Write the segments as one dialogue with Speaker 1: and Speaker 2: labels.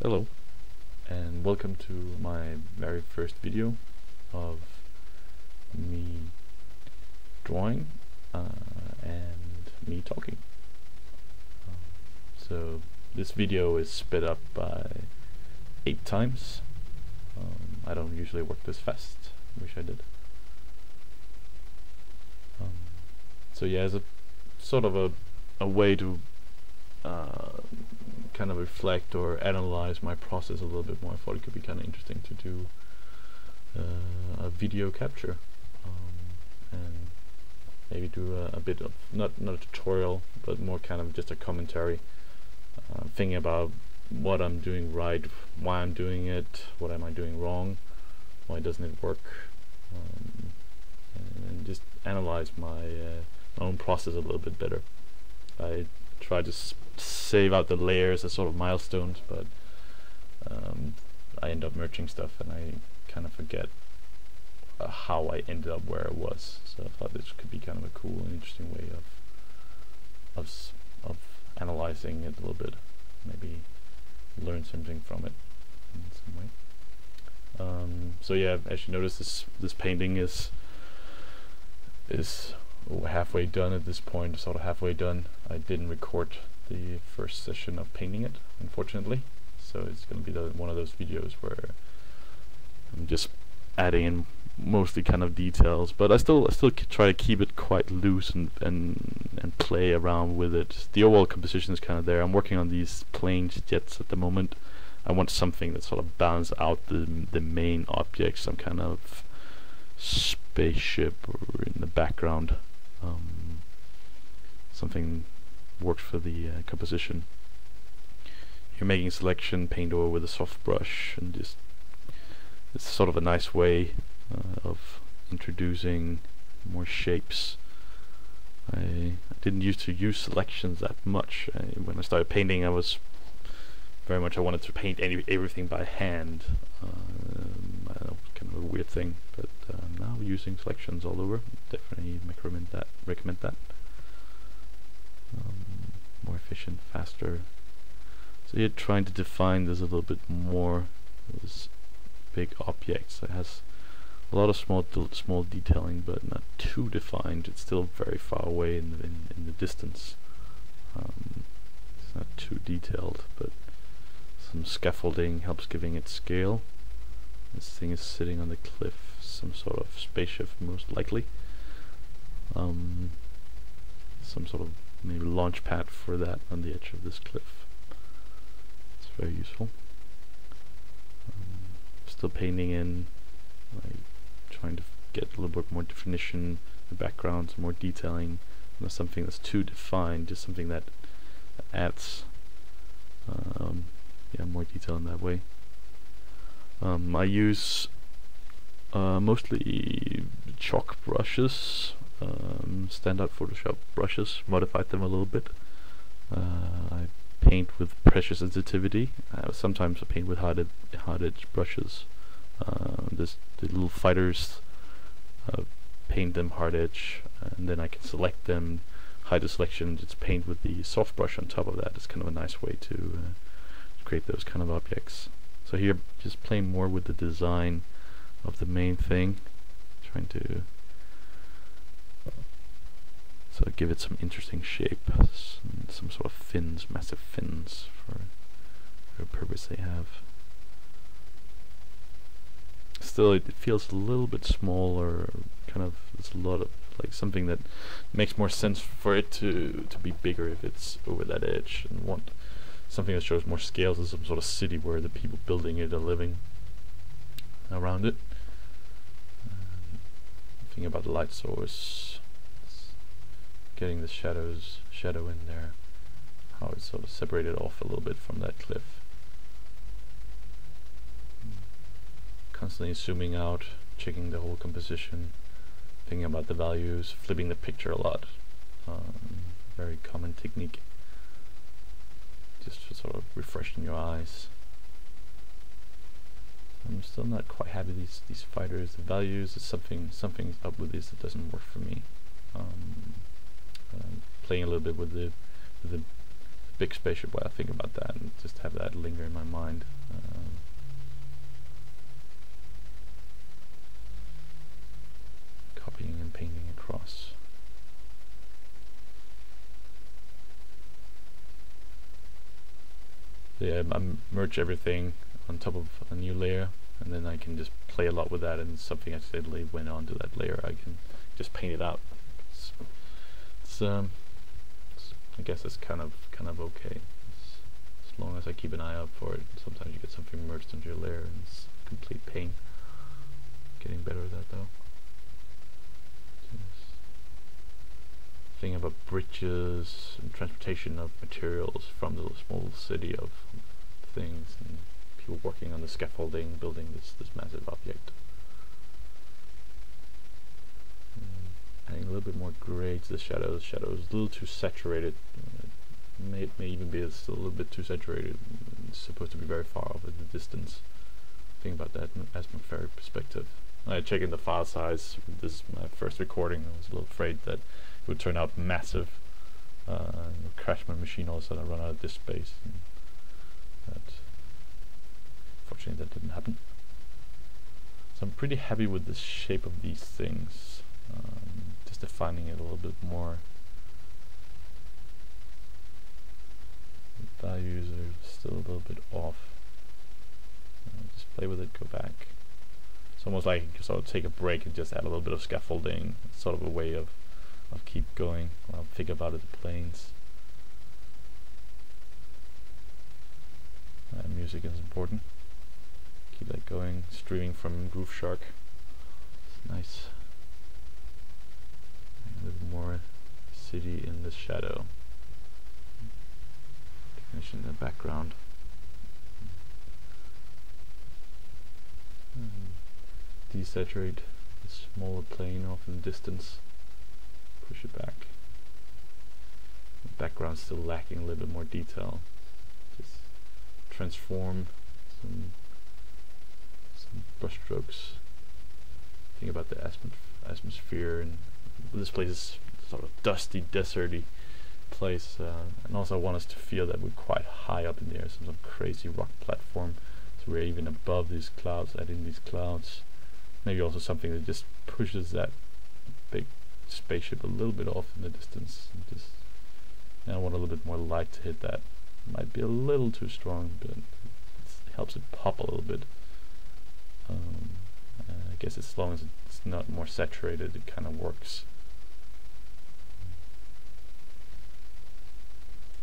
Speaker 1: Hello, and welcome to my very first video of me drawing and me talking. So this video is sped up by 8 times. I don't usually work this fast. Wish I did. So yeah, as a sort of a way to kind of reflect or analyze my process a little bit more, I thought it could be kind of interesting to do a video capture and maybe do a bit of not a tutorial, but more kind of just a commentary, thinking about what I'm doing right, why I'm doing it, what am I doing wrong, why doesn't it work, and just analyze my own process a little bit better. I try to save out the layers as sort of milestones, but I end up merging stuff and I kind of forget how I ended up where I was. So I thought this could be kind of a cool and interesting way of analyzing it a little bit, maybe learn something from it in some way. So yeah, as you notice, this painting is halfway done at this point, sort of halfway done. I didn't record the first session of painting it, unfortunately, so it's going to be one of those videos where I'm just adding in mostly kind of details, but I still try to keep it quite loose and play around with it. The overall composition is kind of there. I'm working on these plane jets at the moment. I want something that sort of balances out the main object, some kind of spaceship or in the background. Something works for the composition. You're making selection, paint over with a soft brush, and just it's sort of a nice way of introducing more shapes. I didn't used to use selections that much. When I started painting, I was very much I wanted to paint everything by hand. I know, kind of a weird thing, but now using selections all over, definitely recommend that. More efficient, faster. So you're trying to define this a little bit more. This big objects. It has a lot of small detailing, but not too defined. It's still very far away in the distance. It's not too detailed, but some scaffolding helps giving it scale. This thing is sitting on the cliff, some sort of spaceship most likely. Some sort of maybe launch pad for that on the edge of this cliff. It's very useful. Still painting in, like trying to get a little bit more definition, the background, some more detailing. Not something that's too defined, just something that adds more detail in that way. I use mostly chalk brushes, standard Photoshop brushes, modified them a little bit. I paint with pressure sensitivity. Sometimes I paint with hard edge brushes. The little fighters, paint them hard edge, and then I can select them, hide the selection, just paint with the soft brush on top of that. It's kind of a nice way to create those kind of objects. So here, just playing more with the design of the main thing, trying to give it some interesting shape, some sort of fins, massive fins for the purpose they have. Still, it feels a little bit smaller, kind of, there's a lot of, like, something that makes more sense for it to be bigger if it's over that edge, and want something that shows more scales as some sort of city where the people building it are living around it. Thinking about the light source, getting the shadow in there, how it's sort of separated off a little bit from that cliff. Constantly zooming out, checking the whole composition, thinking about the values, flipping the picture a lot. Very common technique, just for sort of refreshing your eyes. I'm still not quite happy with these fighters. The values, something's up with this that doesn't work for me. Playing a little bit with the big spaceship while I think about that, and just have that linger in my mind. So yeah, I merge everything on top of a new layer, and then I can just play a lot with that, and something accidentally went onto that layer, I can just paint it out. I guess it's kind of okay, as long as I keep an eye out for it. Sometimes you get something merged into your layer and it's complete pain. Getting better at that though. Thing about bridges and transportation of materials from the small city of things, and people working on the scaffolding, building this massive object. Adding a little bit more gray to the shadows. Shadow is a little too saturated. May even be still a little bit too saturated. It's supposed to be very far off at the distance. Think about that as my fairy perspective. I checked in the file size. This is my first recording. I was a little afraid that it would turn out massive. Crash my machine all of a sudden. I run out of disk space. Fortunately, that didn't happen. So I'm pretty happy with the shape of these things. Just defining it a little bit more. The values are still a little bit off. Just play with it, go back. It's almost like you can sort of take a break and just add a little bit of scaffolding. It's sort of a way of keep going while I think about it, the planes. Music is important. Keep that going. Streaming from Groove Shark. It's nice. A little more city in the shadow. Definition in the background. Desaturate the smaller plane off in the distance. Push it back. The background's still lacking a little bit more detail. Just transform some brush strokes. Think about the atmosphere, and this place is sort of dusty, deserty place, and also I want us to feel that we're quite high up in the air, some crazy rock platform, so we're even above these clouds, adding these clouds. Maybe also something that just pushes that big spaceship a little bit off in the distance. And I want a little bit more light to hit that. Might be a little too strong, but it helps it pop a little bit. I guess as long as it's not more saturated, it kind of works.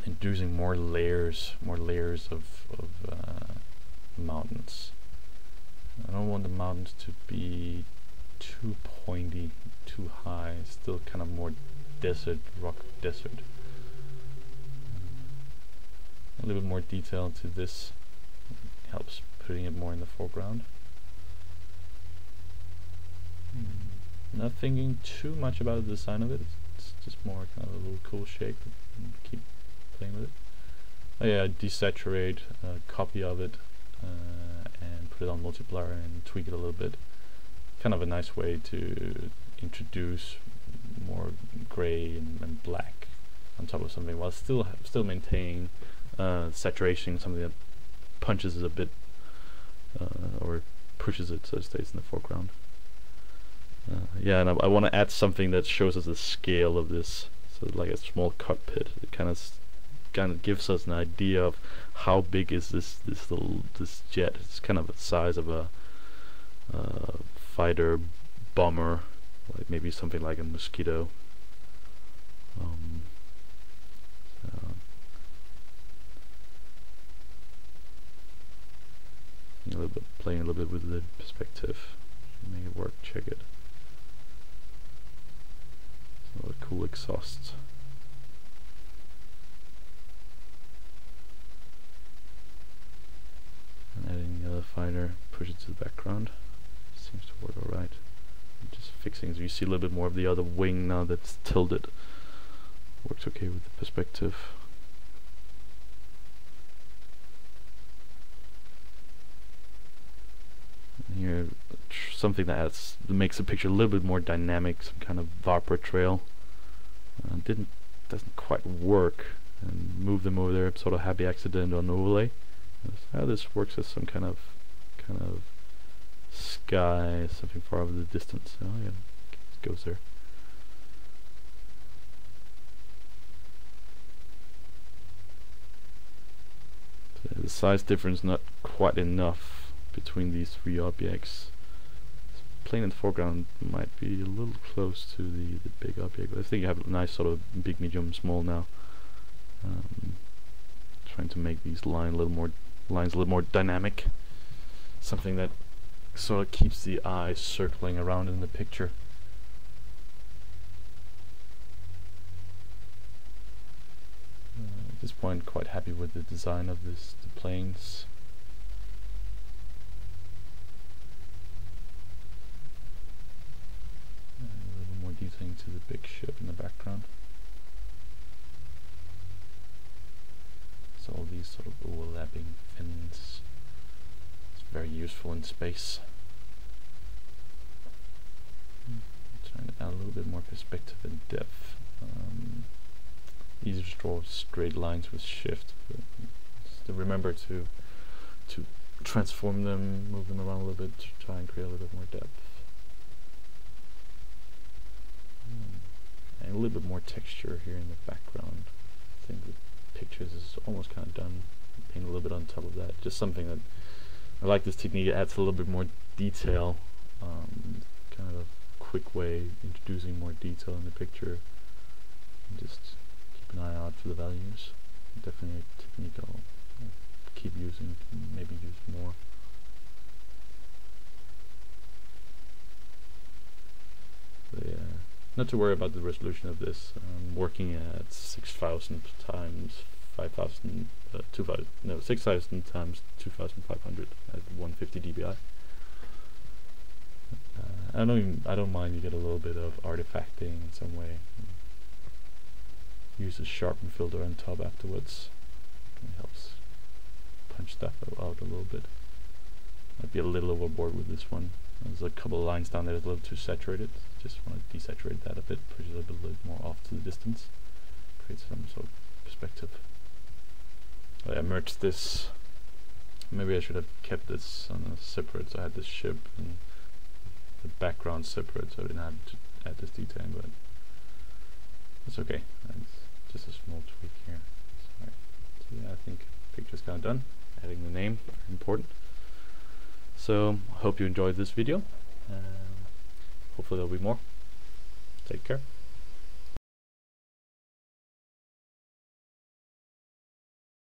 Speaker 1: Introducing more layers of mountains. I don't want the mountains to be too pointy, too high. Still kind of more desert, rock desert. A little bit more detail to this helps putting it more in the foreground. Not thinking too much about the design of it. It's just more kind of a little cool shape, and keep playing with it. Oh yeah, desaturate a copy of it and put it on multiplier and tweak it a little bit. Kind of a nice way to introduce more gray and black on top of something while still maintaining saturation, something that punches it a bit or pushes it so it stays in the foreground. Yeah, and I want to add something that shows us the scale of this, so like a small cockpit. It kind of gives us an idea of how big is this jet. It's kind of the size of a fighter bomber, like maybe something like a Mosquito. Playing a little bit with the perspective, make it work. Check it. So a cool exhaust. And adding the other fighter, push it to the background. Seems to work alright. Just fixing, so you see a little bit more of the other wing now that's tilted. Works okay with the perspective. And here, something that makes the picture a little bit more dynamic, some kind of vapor trail. Doesn't quite work, and move them over there. Sort of happy accident on overlay. This works as some kind of sky, something far over the distance. Oh yeah, it goes there. So the size difference not quite enough between these three objects. Plane and foreground might be a little close to the big object. I think you have a nice sort of big, medium, small now. Trying to make these lines a little more dynamic, something that sort of keeps the eye circling around in the picture. At this point, quite happy with the design of the planes. A little more detailing to the big ship in the background. So all these sort of overlapping fins, it's very useful in space. Trying to add a little bit more perspective and depth. Easy to draw straight lines with shift, but still remember to transform them, move them around a little bit to try and create a little bit more depth. And a little bit more texture here in the background. I think the pictures is almost kind of done. Paint a little bit on top of that. Just something that I like this technique. It adds a little bit more detail. Kind of a quick way introducing more detail in the picture. And just keep an eye out for the values. Definitely a technique I'll keep using, maybe use more. But yeah, not to worry about the resolution of this. I'm working at 6,000 times 5,000, 2,000, no, 6,000 times 2,500 at 150 dpi. I don't mind. You get a little bit of artifacting in some way. Use a sharpen filter on top afterwards. It helps punch stuff out a little bit. Might be a little overboard with this one. There's a couple of lines down there that's a little too saturated. Just want to desaturate that a bit, push it a little bit more off to the distance. Create some sort of perspective. I merged this. Maybe I should have kept this on a separate, so I had this ship and the background separate, so I didn't have to add this detailing, but it's okay. It's just a small tweak here. So yeah, I think picture's kind of done. Adding the name, very important. So I hope you enjoyed this video. Hopefully there'll be more. Take care.